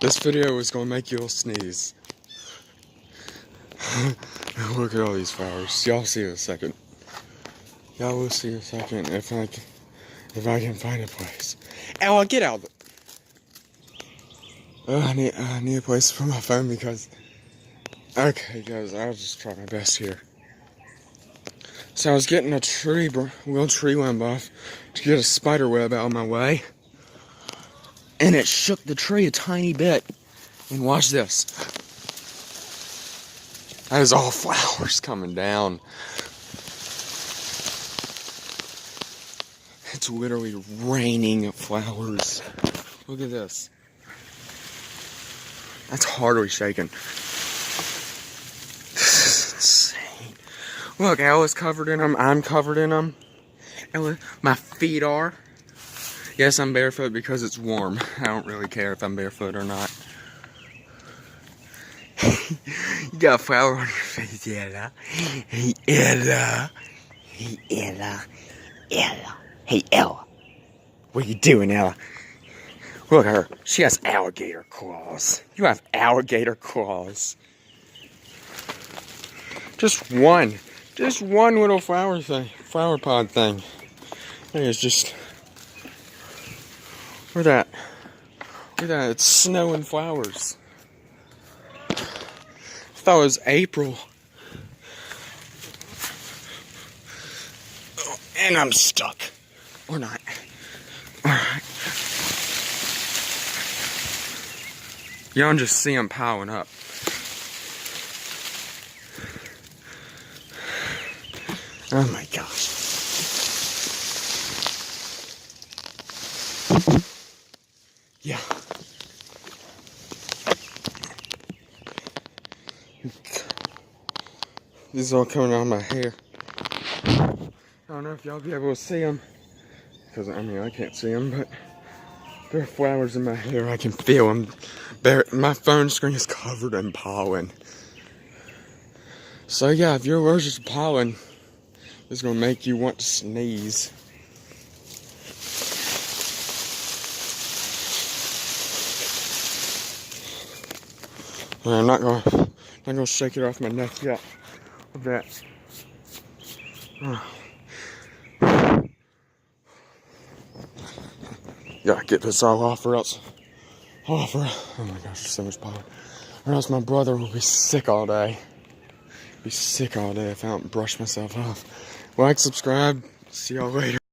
This video is gonna make you all sneeze. Look at all these flowers. Y'all see in a second. Y'all will see in a second if I can find a place. Ella, get out of the... I need a place for my phone because... Okay, guys, I'll just try my best here. So I was getting a tree limb off to get a spider web out of my way. And it shook the tree a tiny bit. And watch this. That is all flowers coming down. It's literally raining flowers. Look at this. That's hardly shaking. This is insane. Look, Ella's covered in them. I'm covered in them. Ella, my feet are. Yes, I'm barefoot because it's warm. I don't really care if I'm barefoot or not. You got a flower on your face, Ella. Hey, Ella. Hey, Ella. Ella. Hey, Ella. What are you doing, Ella? Look at her. She has alligator claws. You have alligator claws. Just one little flower pod thing. It's just... Look at that. Look at that. It's snowing flowers. I thought it was April. Oh, and I'm stuck. Or not. Alright. Y'all just see them piling up. Oh my gosh. Yeah. This is all coming out of my hair. I don't know if y'all be able to see them. Because, I mean, I can't see them, but there are flowers in my hair. I can feel them. My phone screen is covered in pollen. So, yeah, if you're allergic to pollen, it's going to make you want to sneeze. I'm not gonna shake it off my neck yet. Look at that. Gotta get this all off or else. Oh my gosh, there's so much pollen. Or else my brother will be sick all day. Be sick all day if I don't brush myself off. Like, subscribe. See y'all later.